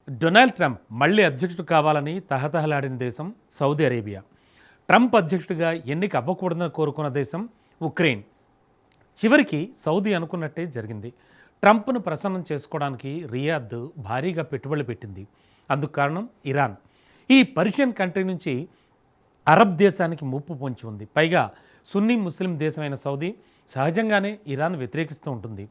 Donald Trump మళ్ళీ అధ్యక్షుడు కావాలని తహతహలాడిన దేశం సౌదీ అరేబియా. ట్రంప్ అధ్యక్షుడిగా ఎన్నిక అవ్వకూడదని కోరుకున్న దేశం ఉక్రెయిన్. చివరికి సౌదీ అనుకున్నట్టే జరిగింది. ట్రంప్ను ప్రసన్నం చేసుకోవడానికి రియాద్ భారీగా పెట్టుబడులు పెట్టింది. అందుకు కారణం ఇరాన్. ఈ పర్షియన్ కంట్రీ నుంచి అరబ్ దేశానికి ముప్పు పొంచి ఉంది. పైగా సున్నీ ముస్లిం దేశమైన సౌదీ సహజంగానే ఇరాన్ వ్యతిరేకిస్తూ ఉంటుంది.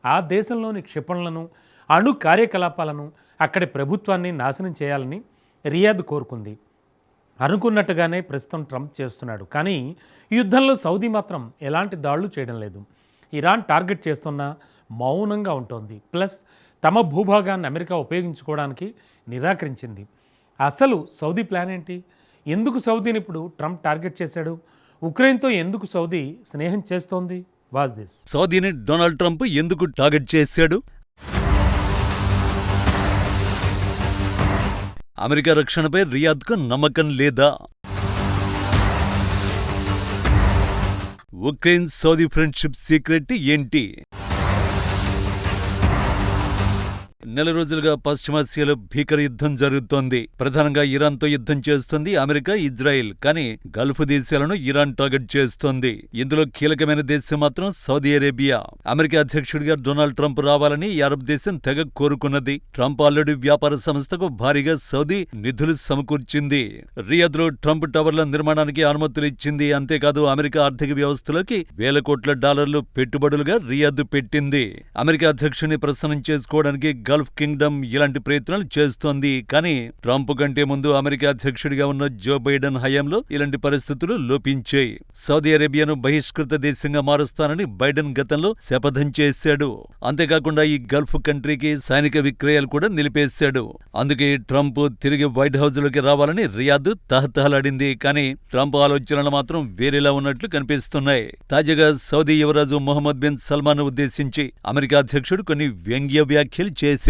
ఆ దేశంలోని క్షిపణులను, అణు కార్యకలాపాలను, అక్కడి ప్రభుత్వాన్ని నాశనం చేయాలని రియాద్ కోరుకుంది. అనుకున్నట్టుగానే ప్రస్తుతం ట్రంప్ చేస్తున్నాడు. కానీ ఈ యుద్ధంలో సౌదీ మాత్రం ఎలాంటి దాడులు చేయడం లేదు. ఇరాన్ టార్గెట్ చేస్తున్నా మౌనంగా ఉంటుంది. ప్లస్ తమ భూభాగాన్ని అమెరికా ఉపయోగించుకోవడానికి నిరాకరించింది. అసలు సౌదీ ప్లాన్ ఏంటి? ఎందుకు సౌదీని ఇప్పుడు ట్రంప్ టార్గెట్ చేశాడు? ఉక్రెయిన్తో ఎందుకు సౌదీ స్నేహం చేస్తోంది? Was this. సౌదీని డొనాల్డ్ ట్రంప్ ఎందుకు టార్గెట్ చేశాడు? అమెరికా రక్షణపై రియాద్కు నమ్మకం లేదా? ఉక్రెయిన్ సౌదీ ఫ్రెండ్షిప్ సీక్రెట్ ఏంటి? నెల రోజులుగా పశ్చిమాసియాలో భీకర యుద్ధం జరుగుతోంది. ప్రధానంగా ఇరాన్తో యుద్ధం చేస్తుంది అమెరికా, ఇజ్రాయెల్. కానీ గల్ఫ్ దేశాలను ఇరాన్ టార్గెట్ చేస్తోంది. ఇందులో కీలకమైన దేశం మాత్రం సౌదీ అరేబియా. అమెరికా అధ్యక్షుడిగా డొనాల్డ్ ట్రంప్ రావాలని ఈ అరబ్ దేశం తెగ కోరుకున్నది. ట్రంప్ ఆల్రెడీ వ్యాపార సంస్థకు భారీగా సౌదీ నిధులు సమకూర్చింది. రియాద్లో ట్రంప్ టవర్ల నిర్మాణానికి అనుమతులు ఇచ్చింది. అంతేకాదు అమెరికా ఆర్థిక వ్యవస్థలోకి $1,000 కోట్ల పెట్టుబడులుగా రియాద్ పెట్టింది. అమెరికా అధ్యక్షుడిని ప్రసన్నం చేసుకోవడానికి గల్ఫ్ కింగ్డమ్ ఇలాంటి ప్రయత్నాలు చేస్తోంది. కానీ ట్రంప్ కంటే ముందు అమెరికా అధ్యక్షుడిగా ఉన్న జో బైడెన్ హయాంలో ఇలాంటి పరిస్థితులు లోపించాయి. సౌదీ అరేబియాను బహిష్కృత దేశంగా మారుస్తానని బైడెన్ గతంలో శపథం చేశాడు. అంతేకాకుండా ఈ గల్ఫ్ కంట్రీకి సైనిక విక్రయాలు కూడా నిలిపేశాడు. అందుకే ట్రంప్ తిరిగి వైట్ హౌస్ లోకి రావాలని రియాద్ తహతహలాడింది. కానీ ట్రంప్ ఆలోచనలు మాత్రం వేరేలా ఉన్నట్లు కనిపిస్తున్నాయి. తాజాగా సౌదీ యువరాజు మొహమ్మద్ బిన్ సల్మాన్ ఉద్దేశించి అమెరికా అధ్యక్షుడు కొన్ని వ్యంగ్య వ్యాఖ్యలు చేశారు.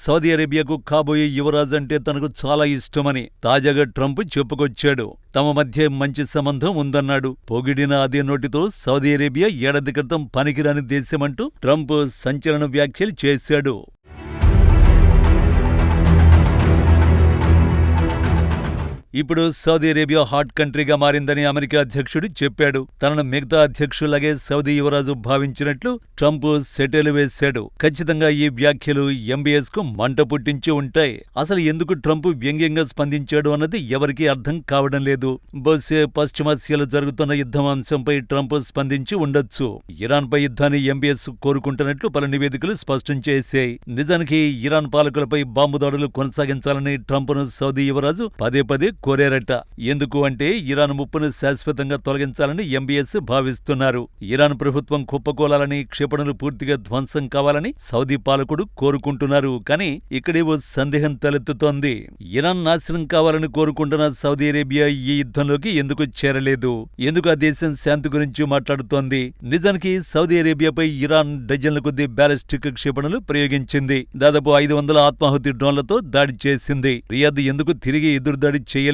సౌదీ అరేబియాకు కాబోయే యువరాజు అంటే తనకు చాలా ఇష్టమని తాజాగా ట్రంప్ చెప్పుకొచ్చాడు. తమ మధ్య మంచి సంబంధం ఉందన్నాడు. పొగిడిన అదే నోటితో సౌదీ అరేబియా ఏడాది క్రితం పనికిరాని దేశమంటూ ట్రంప్ సంచలన వ్యాఖ్యలు చేశాడు. ఇప్పుడు సౌదీ అరేబియా హాట్ కంట్రీగా మారిందని అమెరికా అధ్యక్షుడు చెప్పాడు. తనను మిగతా అధ్యక్షులాగే సౌదీ యువరాజు భావించినట్లు ట్రంప్ సెటైలు వేశాడు. ఖచ్చితంగా ఈ వ్యాఖ్యలు ఎంబీఎస్ కు మంట పుట్టించి ఉంటాయి. అసలు ఎందుకు ట్రంప్ వ్యంగ్యంగా స్పందించాడు అన్నది ఎవరికీ అర్థం కావడం లేదు. బహుశా పశ్చిమాసియాలో జరుగుతున్న యుద్ధం అంశంపై ట్రంప్ స్పందించి ఉండొచ్చు. ఇరాన్ పై యుద్ధాన్ని ఎంబీఎస్ కోరుకుంటున్నట్లు పలు నివేదికలు స్పష్టం చేశాయి. నిజానికి ఇరాన్ పాలకులపై బాంబు దాడులు కొనసాగించాలని ట్రంప్ను సౌదీ యువరాజు పదే పదే కోరారట. ఎందుకు అంటే ఇరాన్ ముప్పును శాశ్వతంగా తొలగించాలని ఎంబీఎస్ భావిస్తున్నారు. ఇరాన్ ప్రభుత్వం కుప్పకూలాలని, క్షిపణులు పూర్తిగా ధ్వంసం కావాలని సౌదీ పాలకుడు కోరుకుంటున్నారు. కానీ ఇక్కడే ఓ సందేహం తలెత్తుతోంది. ఇరాన్ నాశనం కావాలని కోరుకుంటున్న సౌదీ అరేబియా ఈ యుద్ధంలోకి ఎందుకు చేరలేదు? ఎందుకు ఆ దేశం శాంతి గురించి మాట్లాడుతోంది? నిజానికి సౌదీ అరేబియాపై ఇరాన్ డజన్ల కొద్దీ బ్యాలిస్టిక్ క్షిపణులు ప్రయోగించింది. దాదాపు 500 ఆత్మాహుతి డ్రోన్లతో దాడి చేసింది. రియాద్ ఎందుకు తిరిగి ఎదురుదాడి చేయలేదు?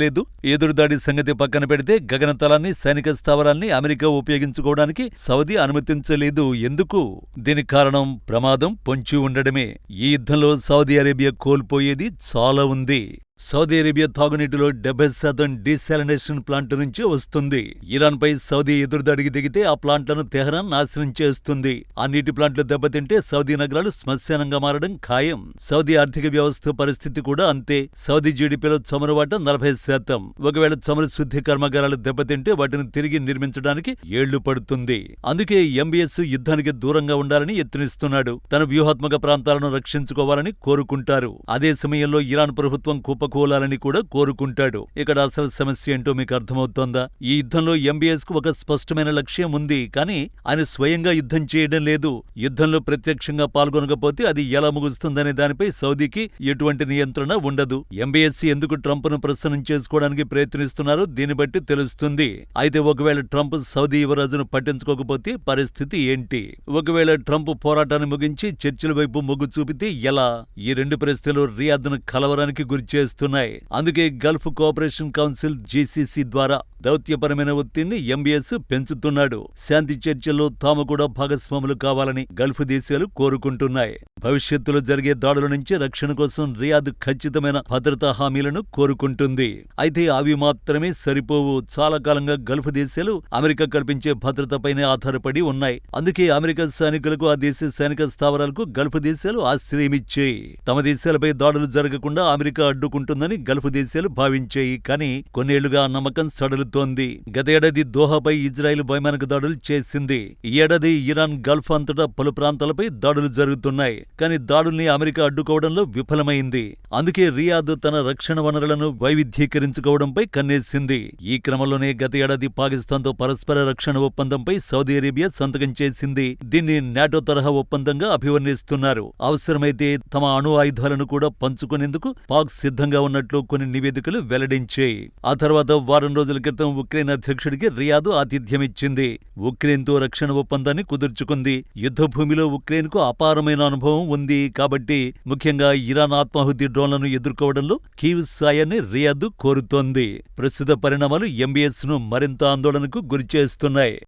ఎదురుదాడి సంగతి పక్కన పెడితే గగనతలాన్ని, సైనిక స్థావరాల్ని అమెరికా ఉపయోగించుకోవడానికి సౌదీ అనుమతించలేదు. ఎందుకు? దీనికి కారణం ప్రమాదం పొంచి ఉండడమే. ఈ యుద్ధంలో సౌదీ అరేబియా కోల్పోయేది చాలా ఉంది. సౌదీ అరేబియా తాగునీటిలో 70% డీశాలినేషన్ ప్లాంట్ నుంచే వస్తుంది. ఇరాన్ పై సౌదీ ఎదురుదాడికి దిగితే ఆ ప్లాంట్లను తెహరాన్ నాశనం చేస్తుంది. ఆ నీటి ప్లాంట్లు దెబ్బతింటే సౌదీ నగరాలు శ్మశానంగా మారడం ఖాయం. సౌదీ ఆర్థిక వ్యవస్థ పరిస్థితి కూడా అంతే. సౌదీ జీడీపీలో చమురు వాటా 40%. ఒకవేళ చమురు శుద్ధి కర్మాగారాలు దెబ్బతింటే వాటిని తిరిగి నిర్మించడానికి ఏళ్లు పడుతుంది. అందుకే ఎంబీఎస్ యుద్ధానికి దూరంగా ఉండాలని యత్నిస్తున్నాడు. తన వ్యూహాత్మక ప్రాంతాలను రక్షించుకోవాలని కోరుకుంటారు. అదే సమయంలో ఇరాన్ ప్రభుత్వం కోలాలని కూడా కోరుకుంటాడు. ఇక్కడ అసలు సమస్య ఏంటో మీకు అర్థమవుతోందా? ఈ యుద్ధంలో ఎంబీఎస్ కు ఒక స్పష్టమైన లక్ష్యం ఉంది. కానీ ఆయన స్వయంగా యుద్ధం చేయడం లేదు. యుద్ధంలో ప్రత్యక్షంగా పాల్గొనకపోతే అది ఎలా ముగుస్తుందనే దానిపై సౌదీకి ఎటువంటి నియంత్రణ ఉండదు. ఎంబీఎస్ ఎందుకు ట్రంప్ ను ప్రసన్నం చేసుకోవడానికి ప్రయత్నిస్తున్నారో దీన్ని బట్టి తెలుస్తుంది. అయితే ఒకవేళ ట్రంప్ సౌదీ యువరాజును పట్టించుకోకపోతే పరిస్థితి ఏంటి? ఒకవేళ ట్రంప్ పోరాటాన్ని ముగించి చర్చల వైపు మొగ్గు చూపితే ఎలా? ఈ రెండు ప్రశ్నలు రియాద్ను కలవరానికి గురిచేస్తాయి. కనిపిస్తున్నాయి. అందుకే గల్ఫ్ కోఆపరేషన్ కౌన్సిల్ GCC ద్వారా దౌత్యపరమైన ఒత్తిడిని MBS పెంచుతున్నాడు. శాంతి చర్చల్లో తాము కూడా భాగస్వాములు కావాలని గల్ఫ్ దేశాలు కోరుకుంటున్నాయి. భవిష్యత్తులో జరిగే దాడుల నుంచి రక్షణ కోసం రియాద్ ఖచ్చితమైన భద్రతా హామీలను కోరుకుంటుంది. అయితే అవి మాత్రమే సరిపోవు. చాలా కాలంగా గల్ఫ్ దేశాలు అమెరికా కల్పించే భద్రతపైనే ఆధారపడి ఉన్నాయి. అందుకే అమెరికా సైనికులకు, ఆ దేశ సైనిక స్థావరాలకు గల్ఫ్ దేశాలు ఆశ్రయమిచ్చాయి. తమ దేశాలపై దాడులు జరగకుండా అమెరికా అడ్డుకుంటుందని గల్ఫ్ దేశాలు భావించాయి. కానీ కొన్నేళ్లుగా ఆ నమ్మకం సడలుతోంది. గత ఏడాది దోహాపై ఇజ్రాయెల్ వైమానిక దాడులు చేసింది. ఈ ఏడాది ఇరాన్ గల్ఫ్ అంతటా పలు ప్రాంతాలపై దాడులు జరుగుతున్నాయి. కానీ దాడుల్ని అమెరికా అడ్డుకోవడంలో విఫలమైంది. అందుకే రియాద్ తన రక్షణ వనరులను వైవిధ్యీకరించుకోవడంపై కన్నేసింది. ఈ క్రమంలోనే గత ఏడాది పాకిస్తాన్తో పరస్పర రక్షణ ఒప్పందంపై సౌదీ అరేబియా సంతకం చేసింది. దీన్ని నాటో తరహా ఒప్పందంగా అభివర్ణిస్తున్నారు. అవసరమైతే తమ అణు ఆయుధాలను కూడా పంచుకునేందుకు పాక్ సిద్ధంగా ఉన్నట్లు కొన్ని నివేదికలు వెల్లడించాయి. ఆ తర్వాత వారం రోజుల క్రితం ఉక్రెయిన్ అధ్యక్షుడికి రియాద్ ఆతిథ్యమిచ్చింది. ఉక్రెయిన్తో రక్షణ ఒప్పందాన్ని కుదుర్చుకుంది. యుద్ధభూమిలో ఉక్రెయిన్కు అపారమైన అనుభవం ఉంది. కాబట్టి ముఖ్యంగా ఇరాన్ ఆత్మాహుతి డ్రోన్లను ఎదుర్కోవడంలో కీవ్ సాయాన్ని రియాద్ కోరుతోంది. ప్రస్తుత పరిణామాలు MBS ను మరింత ఆందోళనకు గురిచేస్తున్నాయి.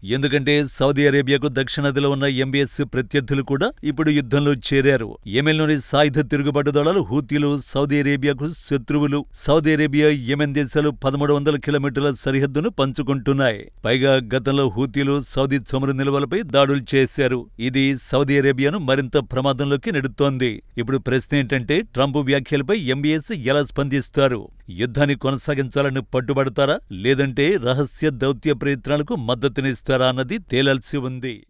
ఎందుకంటే సౌదీ అరేబియాకు దక్షిణాదిలో ఉన్న MBS ప్రత్యర్థులు కూడా ఇప్పుడు యుద్ధంలో చేరారు. యెమెన్లోని సాయుధ తిరుగుబాటు దళాలు హూతీలు సౌదీ అరేబియాకు శత్రువులు. సౌదీ అరేబియా, యెమెన్ దేశాలు 1300 కిలోమీటర్ల సరిహద్దును పంచుకుంటున్నాయి. పైగా గతంలో హూతీలు సౌదీ చమురు నిల్వలపై దాడులు చేశారు. ఇది సౌదీ అరేబియాను మరింత ప్రమాదంలోకి నెడుతోంది. ఇప్పుడు ప్రశ్న ఏంటంటే, ట్రంప్ వ్యాఖ్యలపై MBS ఎలా స్పందిస్తారు? యుద్ధాన్ని కొనసాగించాలని పట్టుబడతారా? లేదంటే రహస్య దౌత్య ప్రయత్నాలకు మద్దతునిస్తారా అన్నది తేలాల్సి ఉంది.